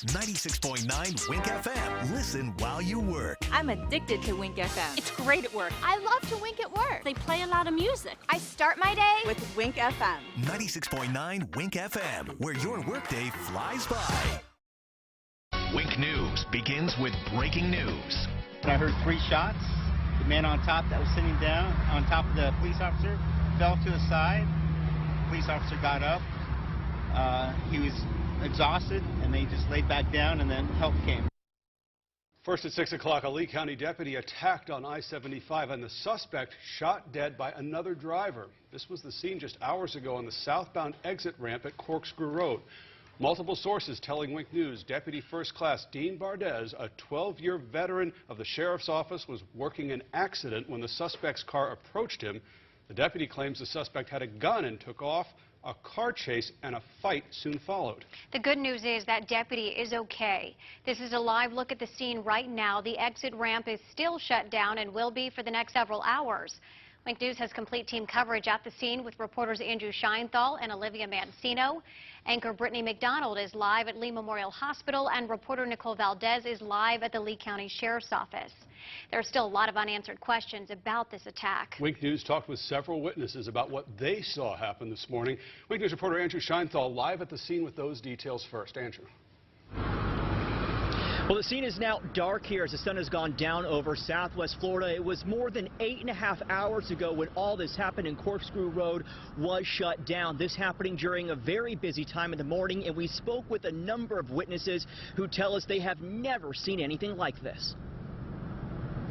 96.9 Wink FM. Listen while you work. I'm addicted to Wink FM. It's great at work. I love to Wink at work. They play a lot of music. I start my day With Wink FM. 96.9 Wink FM, where your workday flies by. Wink News begins with breaking news. I heard 3 shots. The man on top that was sitting down on top of the police officer fell to the side. The police officer got up. He was exhausted, and they just laid back down, and then help came. First at 6 o'clock, a Lee County deputy attacked on I-75 and the suspect shot dead by another driver. This was the scene just hours ago on the southbound exit ramp at Corkscrew Road. Multiple sources telling Wink News Deputy First Class Dean Bardez, a 12-year veteran of the Sheriff's Office, was working an accident when the suspect's car approached him. The deputy claims the suspect had a gun and took off. A car chase and a fight soon followed. The good news is that deputy is okay. This is a live look at the scene right now. The exit ramp is still shut down and will be for the next several hours. Wink News has complete team coverage at the scene with reporters Andrew Scheinthal and Olivia Mancino. Anchor Brittany McDonald is live at Lee Memorial Hospital, and reporter Nicole Valdez is live at the Lee County Sheriff's Office. There are still a lot of unanswered questions about this attack. Wink News talked with several witnesses about what they saw happen this morning. Wink News reporter Andrew Scheinthal live at the scene with those details first. Andrew. Well, the scene is now dark here as the sun has gone down over southwest Florida. It was more than 8.5 hours ago when all this happened and Corkscrew Road was shut down. This happening during a very busy time in the morning, and we spoke with a number of witnesses who tell us they have never seen anything like this.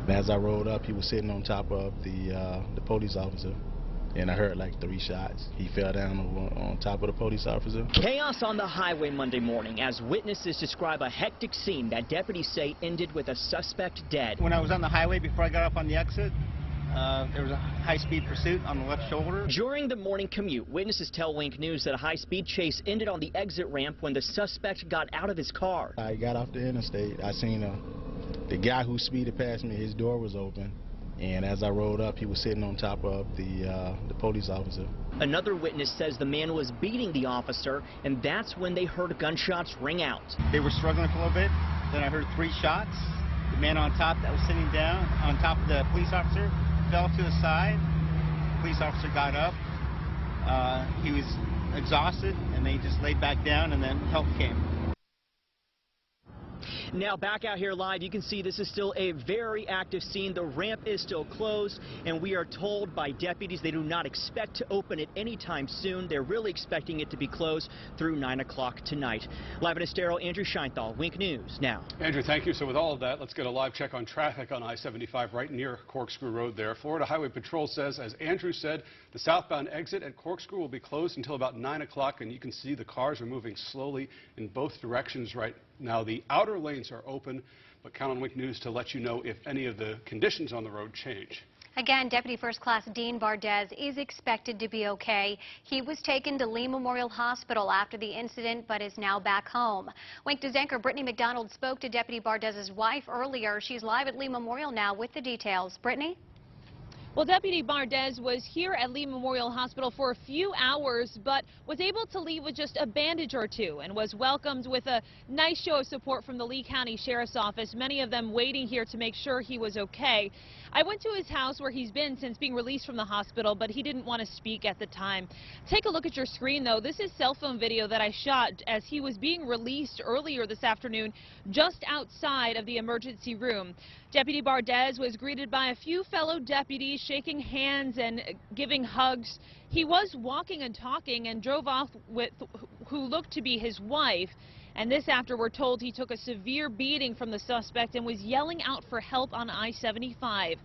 As I rolled up, he was sitting on top of the police officer, and I heard like 3 shots. He fell down on top of the police officer. Chaos on the highway Monday morning as witnesses describe a hectic scene that deputies say ended with a suspect dead. When I was on the highway before I got off on the exit, there was a high-speed pursuit on the left shoulder. During the morning commute, witnesses tell Wink News that a high-speed chase ended on the exit ramp when the suspect got out of his car. I got off the interstate. I seen the guy who speeded past me. His door was open. And as I rolled up, he was sitting on top of the police officer. Another witness says the man was beating the officer, and that's when they heard gunshots ring out. They were struggling for a little bit. Then I heard 3 shots. The man on top that was sitting down on top of the police officer fell to the side. The police officer got up. He was exhausted, and they just laid back down, and then help came. Now back out here live, you can see this is still a very active scene. The ramp is still closed, and we are told by deputies they do not expect to open it anytime soon. They're really expecting it to be closed through 9 o'clock tonight. Live in Estero, Andrew Scheinthal, Wink News now. Andrew, thank you. So with all of that, let's get a live check on traffic on I-75 right near Corkscrew Road there. Florida Highway Patrol says, as Andrew said, the southbound exit at Corkscrew will be closed until about 9 o'clock, and you can see the cars are moving slowly in both directions right now. The outer lanes are open, but count on Wink News to let you know if any of the conditions on the road change. Again, Deputy First Class Dean Bardez is expected to be okay. He was taken to Lee Memorial Hospital after the incident, but is now back home. Wink News anchor Brittany McDonald spoke to Deputy Bardez's wife earlier. She's live at Lee Memorial now with the details. Brittany? Well, Deputy Bardez was here at Lee Memorial Hospital for a few hours, but was able to leave with just a bandage or 2 and was welcomed with a nice show of support from the Lee County Sheriff's Office, many of them waiting here to make sure he was okay. I went to his house where he's been since being released from the hospital, but he didn't want to speak at the time. Take a look at your screen, though. This is cell phone video that I shot as he was being released earlier this afternoon just outside of the emergency room. Deputy Bardez was greeted by a few fellow deputies, shaking hands and giving hugs. He was walking and talking and drove off with who looked to be his wife. And this after we're told he took a severe beating from the suspect and was yelling out for help on I-75.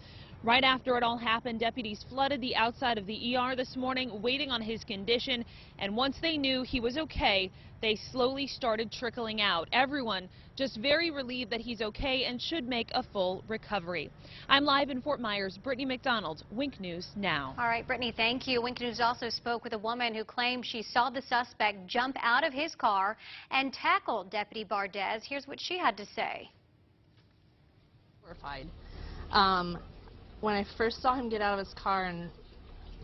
Right after it all happened, deputies flooded the outside of the ER this morning, waiting on his condition. And once they knew he was okay, they slowly started trickling out. Everyone just very relieved that he's okay and should make a full recovery. I'm live in Fort Myers. Brittany McDonald, Wink News now. All right, Brittany, thank you. Wink News also spoke with a woman who claimed she saw the suspect jump out of his car and tackle Deputy Bardez. Here's what she had to say. Horrified. When I first saw him get out of his car, and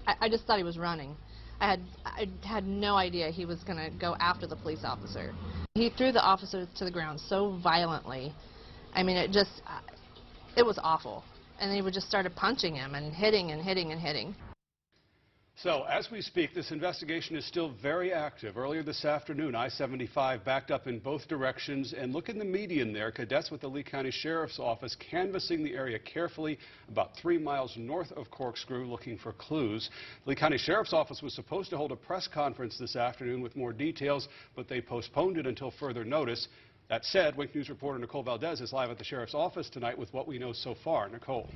I just thought he was running. I had no idea he was going to go after the police officer. He threw the officer to the ground so violently. I mean, it was awful. And he would just started punching him and hitting and hitting and hitting. So, as we speak, this investigation is still very active. Earlier this afternoon, I-75 backed up in both directions, and look in the median there. Cadets with the Lee County Sheriff's Office canvassing the area carefully about 3 miles north of Corkscrew, looking for clues. The Lee County Sheriff's Office was supposed to hold a press conference this afternoon with more details, but they postponed it until further notice. That said, Wink News reporter Nicole Valdez is live at the Sheriff's Office tonight with what we know so far. Nicole.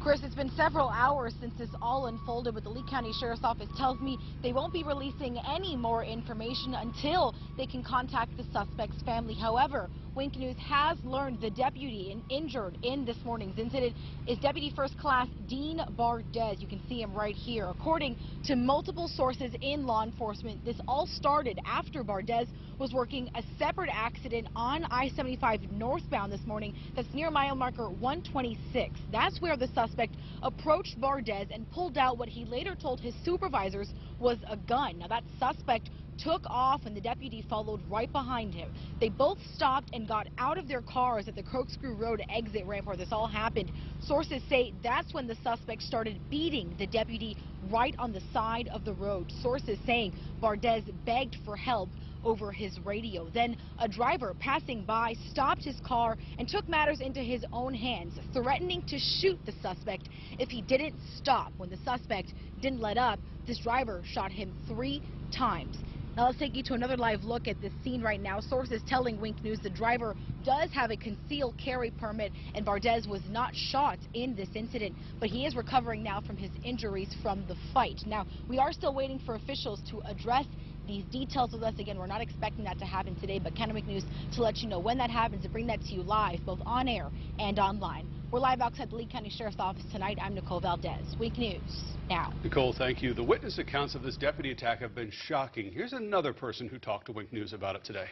Chris, it's been several hours since this all unfolded, but the Lee County Sheriff's Office tells me they won't be releasing any more information until they can contact the suspect's family. However, Wink News has learned the deputy injured in this morning's incident is Deputy First Class Dean Bardez. You can see him right here. According to multiple sources in law enforcement, this all started after Bardez was working a separate accident on I-75 northbound this morning that's near mile marker 126. That's where the suspect approached Bardez and pulled out what he later told his supervisors was a gun. Now, that suspect took off and the deputy followed right behind him. They both stopped and got out of their cars at the Corkscrew Road exit ramp where this all happened. Sources say that's when the suspect started beating the deputy right on the side of the road. Sources saying Bardez begged for help over his radio. Then a driver passing by stopped his car and took matters into his own hands, threatening to shoot the suspect if he didn't stop. When the suspect didn't let up, this driver shot him 3 times. Now let's take you to another live look at this scene right now. Sources telling Wink News the driver does have a concealed carry permit and Bardez was not shot in this incident, but he is recovering now from his injuries from the fight. Now, we are still waiting for officials to address these details with us. Again, we're not expecting that to happen today, but KENNETH News to let you know when that happens and bring that to you live, both on air and online. We're live outside the Lee County Sheriff's Office tonight. I'm Nicole Valdez. Wink News now. Nicole, thank you. The witness accounts of this deputy attack have been shocking. Here's another person who talked to Wink News about it today.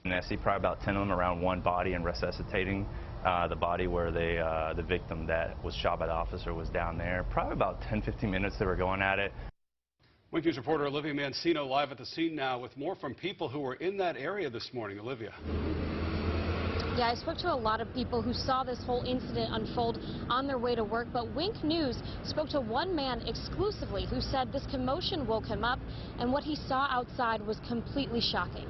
And I see probably about 10 of them around one body and resuscitating the body where the victim that was shot by the officer was down there. Probably about 10-15 minutes they were going at it. Wink News reporter Olivia Mancino live at the scene now with more from people who were in that area this morning. Olivia. Yeah, I spoke to a lot of people who saw this whole incident unfold on their way to work, but Wink News spoke to one man exclusively who said this commotion woke him up and what he saw outside was completely shocking.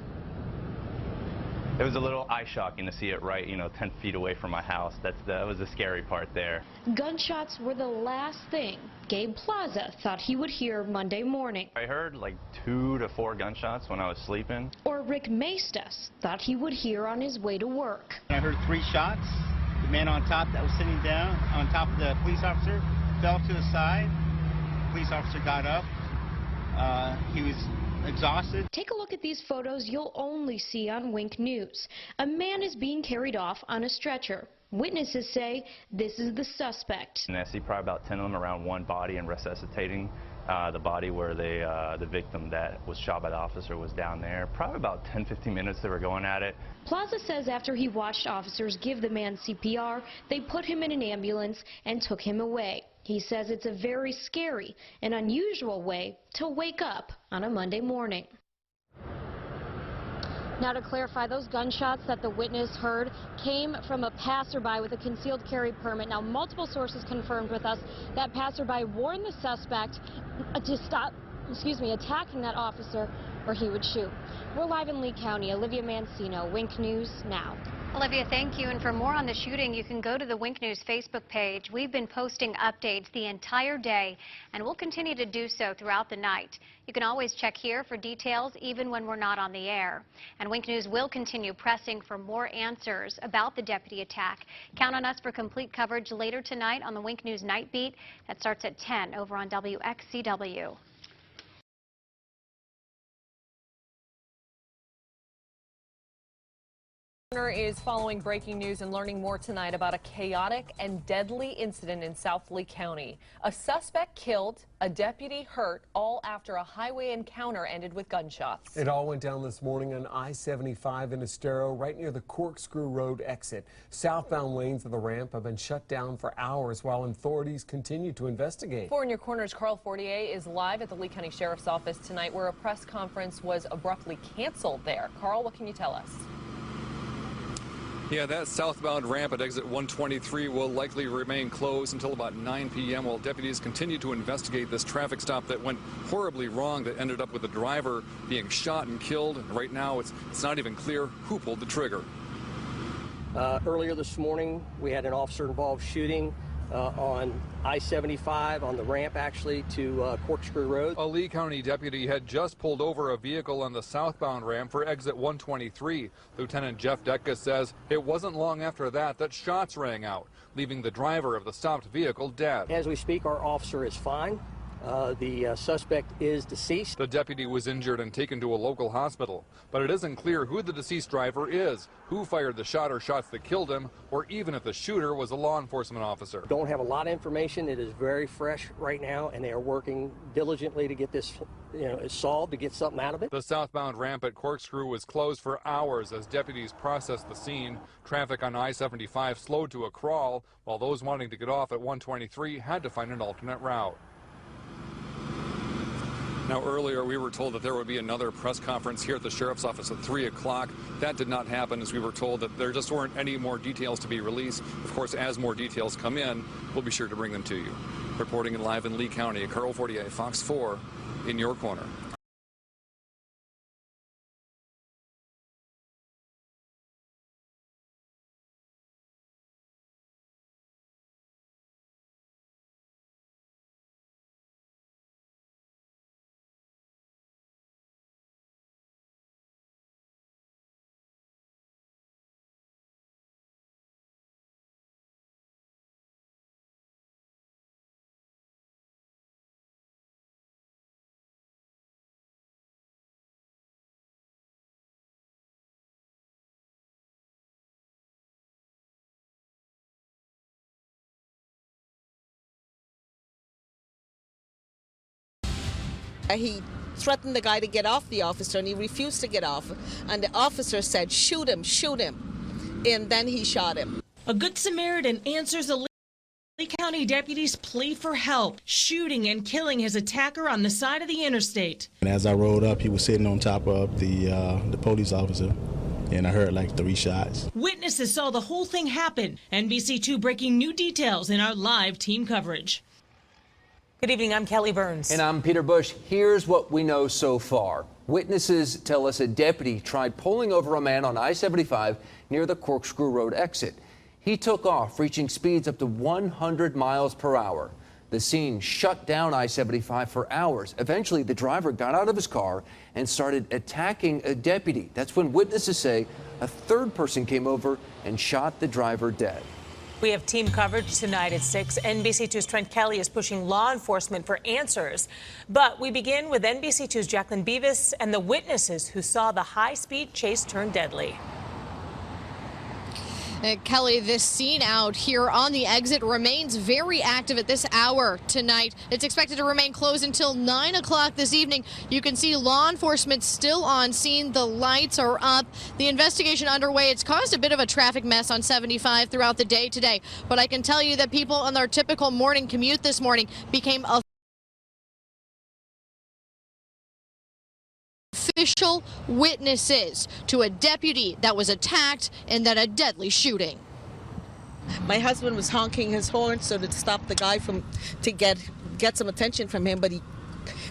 It was a little eye-shocking to see it right, 10 feet away from my house. That was the scary part there. Gunshots were the last thing Gabe Plaza thought he would hear Monday morning. I heard like 2 to 4 gunshots when I was sleeping. Or Rick Maestas thought he would hear on his way to work. I heard 3 shots. The man on top that was sitting down on top of the police officer fell to the side. The police officer got up. He was exhausted. Take a look at these photos you'll only see on Wink News. A man is being carried off on a stretcher. Witnesses say this is the suspect. And I see probably about 10 of them around one body and resuscitating the body where the victim that was shot by the officer was down there. Probably about 10-15 minutes they were going at it. Plaza says after he watched officers give the man CPR, they put him in an ambulance and took him away. He says it's a very scary and unusual way to wake up on a Monday morning. Now, to clarify, those gunshots that the witness heard came from a passerby with a concealed carry permit. Now, multiple sources confirmed with us that passerby warned the suspect to stop, attacking that officer or he would shoot. We're live in Lee County. Olivia Mancino, Wink News now. Olivia, thank you. And for more on the shooting, you can go to the Wink News Facebook page. We've been posting updates the entire day, and we'll continue to do so throughout the night. You can always check here for details, even when we're not on the air. And Wink News will continue pressing for more answers about the deputy attack. Count on us for complete coverage later tonight on the Wink News Night Beat. That starts at 10 over on WXCW. Is following breaking news and learning more tonight about a chaotic and deadly incident in South Lee County. A suspect killed, a deputy hurt, all after a highway encounter ended with gunshots. It all went down this morning on I-75 in Estero, right near the Corkscrew Road exit. Southbound lanes of the ramp have been shut down for hours while authorities continue to investigate. 4 in your corner's Carl Fortier is live at the Lee County Sheriff's Office tonight, where a press conference was abruptly canceled there. Carl, what can you tell us? Yeah, that southbound ramp at exit 123 will likely remain closed until about 9 p.m. while deputies continue to investigate this traffic stop that went horribly wrong, that ended up with the driver being shot and killed. And right now, it's not even clear who pulled the trigger. Earlier this morning, we had an officer-involved shooting on I-75 on the ramp, actually, to Corkscrew Road. A Lee County deputy had just pulled over a vehicle on the southbound ramp for exit 123. Lieutenant Jeff Detka says it wasn't long after that shots rang out, leaving the driver of the stopped vehicle dead. As we speak, our officer is fine. The suspect is deceased. The deputy was injured and taken to a local hospital, but it isn't clear who the deceased driver is, who fired the shot or shots that killed him, or even if the shooter was a law enforcement officer. Don't have a lot of information. It is very fresh right now, and they are working diligently to get this solved, to get something out of it. The southbound ramp at Corkscrew was closed for hours as deputies processed the scene. Traffic on I-75 slowed to a crawl, while those wanting to get off at 123 had to find an alternate route. Now, earlier we were told that there would be another press conference here at the Sheriff's Office at 3 o'clock. That did not happen, as we were told that there just weren't any more details to be released. Of course, as more details come in, we'll be sure to bring them to you. Reporting live in Lee County, Carl Fortier, Fox 4, in your corner. He threatened the guy to get off the officer, and he refused to get off. And the officer said, shoot him, shoot him. And then he shot him. A Good Samaritan answers a Lee County deputy's plea for help, shooting and killing his attacker on the side of the interstate. And as I rode up, he was sitting on top of the police officer, and I heard like 3 shots. Witnesses saw the whole thing happen. NBC2 breaking new details in our live team coverage. Good evening, I'm Kelly Burns. And I'm Peter Bush. Here's what we know so far. Witnesses tell us a deputy tried pulling over a man on I-75 near the Corkscrew Road exit. He took off, reaching speeds up to 100 miles per hour. The scene shut down I-75 for hours. Eventually, the driver got out of his car and started attacking a deputy. That's when witnesses say a third person came over and shot the driver dead. We have team coverage tonight at 6. NBC2's Trent Kelly is pushing law enforcement for answers. But we begin with NBC2's Jacqueline Beavis and the witnesses who saw the high-speed chase turn deadly. Kelly, this scene out here on the exit remains very active at this hour tonight. It's expected to remain closed until 9 o'clock this evening. You can see law enforcement still on scene. The lights are up. The investigation underway. It's caused a bit of a traffic mess on 75 throughout the day today. But I can tell you that people on their typical morning commute this morning became official witnesses to a deputy that was attacked and then a deadly shooting. My husband was honking his horn so to stop the guy to get some attention from him, but he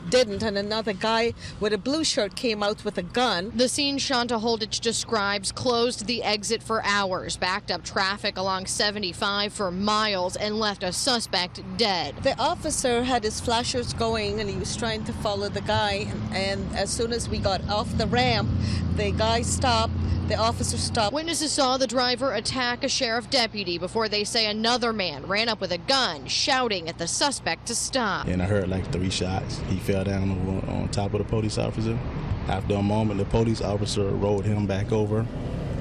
didn't, and another guy with a blue shirt came out with a gun. The scene Shanta Holditch describes closed the exit for hours, backed up traffic along 75 for miles, and left a suspect dead. The officer had his flashers going and he was trying to follow the guy, and as soon as we got off the ramp, the guy stopped. The officer stopped. Witnesses saw the driver attack a sheriff deputy before they say another man ran up with a gun, shouting at the suspect to stop. And I heard like 3 shots. He fell down on top of the police officer. After a moment, the police officer rolled him back over,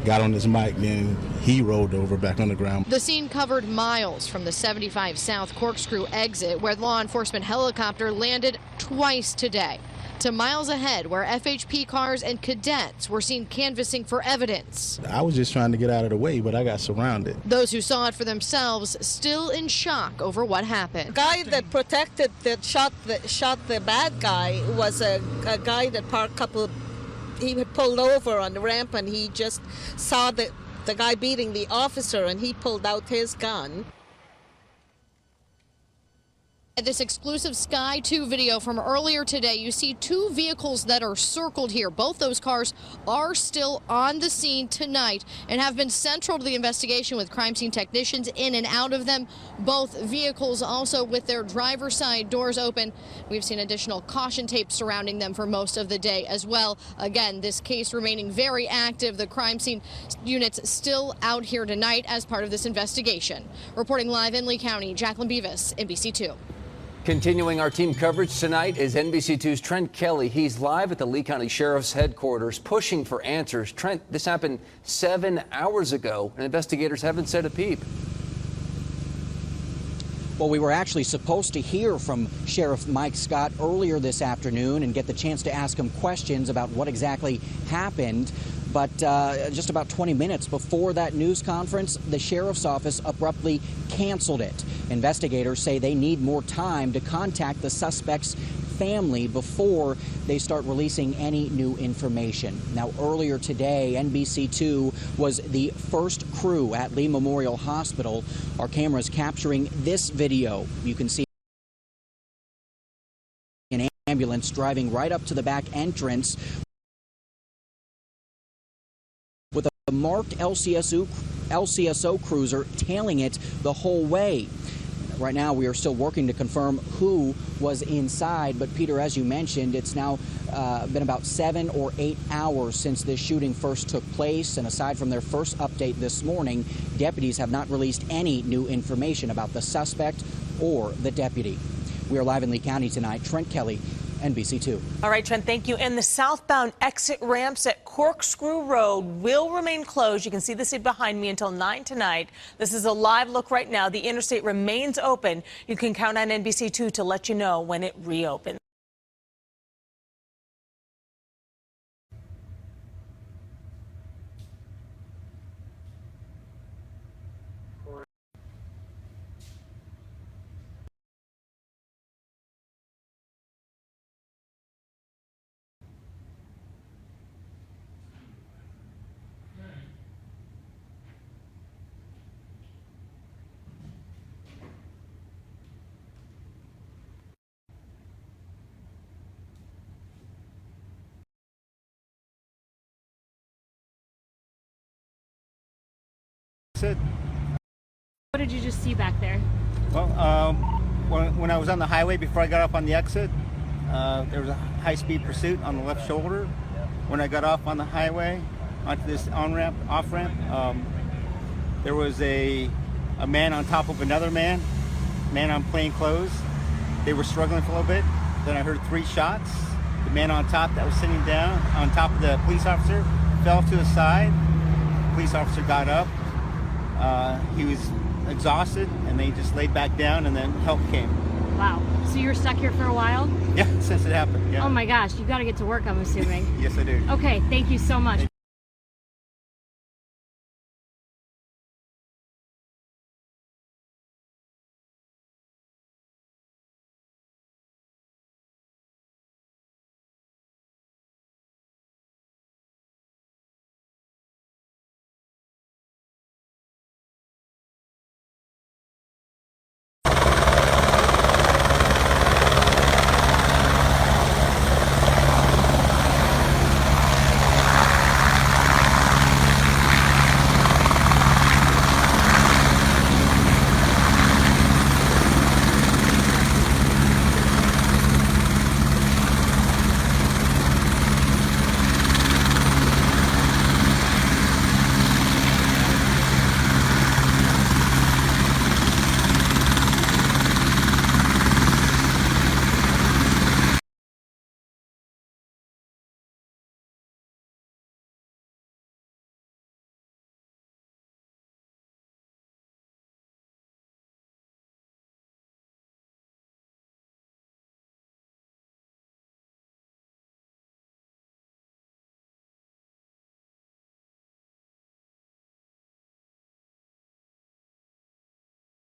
got on his mic, then he rolled over back on the ground. The scene covered miles from the 75 South Corkscrew exit, where the law enforcement helicopter landed twice today, to miles ahead where FHP cars and cadets were seen canvassing for evidence. I was just trying to get out of the way, but I got surrounded. Those who saw it for themselves still in shock over what happened. The guy that protected, that shot the bad guy was a guy that parked he had pulled over on the ramp, and he just saw the guy beating the officer, and he pulled out his gun. At this exclusive Sky 2 video from earlier today, you see two vehicles that are circled here. Both those cars are still on the scene tonight and have been central to the investigation, with crime scene technicians in and out of them. Both vehicles also with their driver's side doors open. We've seen additional caution tape surrounding them for most of the day as well. Again, this case remaining very active. The crime scene units still out here tonight as part of this investigation. Reporting live in Lee County, Jacqueline Beavis, NBC2. Continuing our team coverage tonight is NBC2's Trent Kelly. He's live at the Lee County Sheriff's headquarters pushing for answers. Trent, this happened 7 hours ago, and investigators haven't said a peep. Well, we were actually supposed to hear from Sheriff Mike Scott earlier this afternoon and get the chance to ask him questions about what exactly happened. But just about 20 minutes before that news conference, the sheriff's office abruptly canceled it. Investigators say they need more time to contact the suspect's family before they start releasing any new information. Now, earlier today, NBC2 was the first crew at Lee Memorial Hospital. Our cameras capturing this video. You can see an ambulance driving right up to the back entrance with a marked LCSO cruiser tailing it the whole way. Right now, we are still working to confirm who was inside, but Peter, as you mentioned, it's now been about 7 or 8 hours since this shooting first took place, and aside from their first update this morning, deputies have not released any new information about the suspect or the deputy. We are live in Lee County tonight. Trent Kelly, NBC2. All right, Trent, thank you. And the southbound exit ramps at Corkscrew Road will remain closed. You can see the scene behind me until 9 tonight. This is a live look right now. The interstate remains open. You can count on NBC2 to let you know when it reopens. What did you just see back there? Well, when I was on the highway before I got off on the exit, there was a high-speed pursuit on the left shoulder. When I got off on the highway onto this on-ramp, off-ramp, there was a man on top of another man on plain clothes. They were struggling for a little bit. Then I heard 3 shots. The man on top that was sitting down on top of the police officer fell to the side. The police officer got up. He was exhausted, and they just laid back down, and then help came. Wow. So you were stuck here for a while? Yeah, since it happened. Yeah. Oh my gosh, you got to get to work, I'm assuming. Yes, I do. Okay, thank you so much.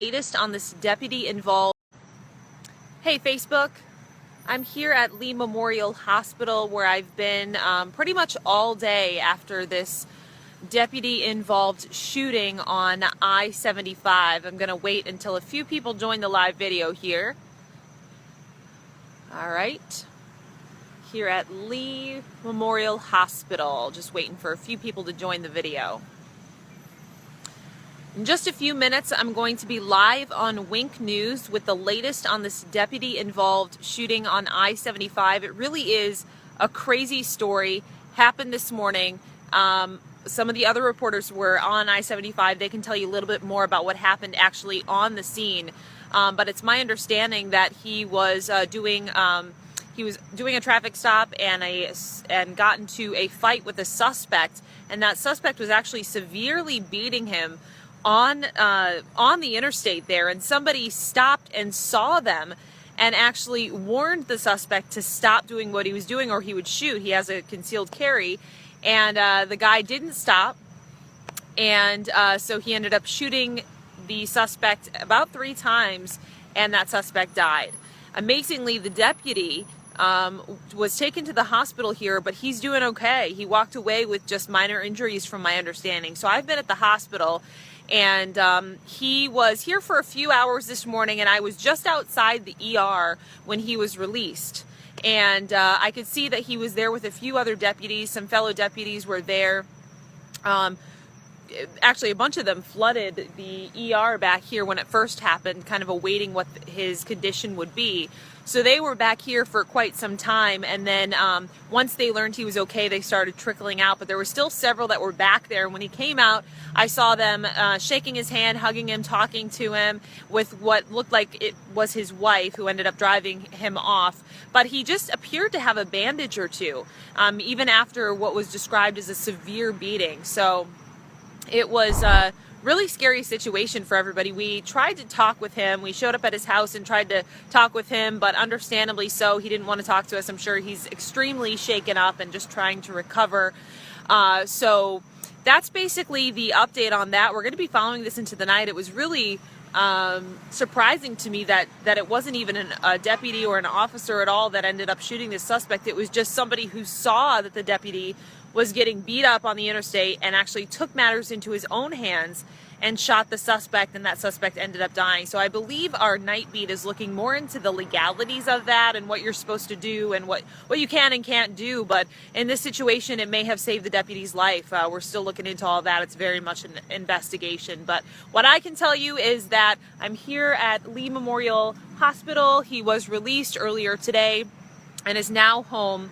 Latest on this deputy involved. Hey Facebook, I'm here at Lee Memorial Hospital where I've been pretty much all day after this deputy involved shooting on I-75. I'm going to wait until a few people join the live video here. All right, here at Lee Memorial Hospital, just waiting for a few people to join the video. In just a few minutes, I'm going to be live on Wink News with the latest on this deputy-involved shooting on I-75. It really is a crazy story. Happened this morning. Some of the other reporters were on I-75. They can tell you a little bit more about what happened actually on the scene. But it's my understanding that he was doing a traffic stop and got into a fight with a suspect, and that suspect was actually severely beating him on the interstate there, and somebody stopped and saw them and actually warned the suspect to stop doing what he was doing or he would shoot. He has a concealed carry, and the guy didn't stop, and so he ended up shooting the suspect about 3 times, and that suspect died. Amazingly, the deputy was taken to the hospital here, but he's doing okay. He walked away with just minor injuries from my understanding. So I've been at the hospital, and he was here for a few hours this morning, and I was just outside the ER when he was released. And I could see that he was there with a few other deputies. Some fellow deputies were there. Actually, a bunch of them flooded the ER back here when it first happened, kind of awaiting what his condition would be. So they were back here for quite some time, and then once they learned he was okay, they started trickling out, but there were still several that were back there. And when he came out, I saw them shaking his hand, hugging him, talking to him with what looked like it was his wife, who ended up driving him off. But he just appeared to have a bandage or two, even after what was described as a severe beating. So it was a really scary situation for everybody. We tried to talk with him. We showed up at his house and tried to talk with him, but understandably so, he didn't want to talk to us. I'm sure he's extremely shaken up and just trying to recover. So that's basically the update on that. We're going to be following this into the night. It was really surprising to me that it wasn't even a deputy or an officer at all that ended up shooting this suspect. It was just somebody who saw that the deputy was getting beat up on the interstate and actually took matters into his own hands and shot the suspect, and that suspect ended up dying. So I believe our night beat is looking more into the legalities of that and what you're supposed to do and what you can and can't do. But in this situation, it may have saved the deputy's life. We're still looking into all that. It's very much an investigation. But what I can tell you is that I'm here at Lee Memorial Hospital. He was released earlier today and is now home.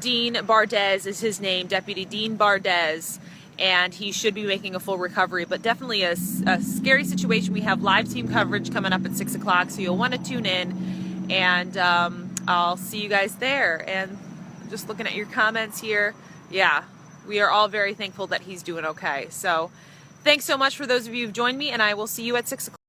Dean Bardez is his name, Deputy Dean Bardez, and he should be making a full recovery, but definitely a scary situation. We have live team coverage coming up at 6 o'clock, so you'll want to tune in, and I'll see you guys there. And just looking at your comments here, yeah, we are all very thankful that he's doing okay. So thanks so much for those of you who've joined me, and I will see you at 6 o'clock.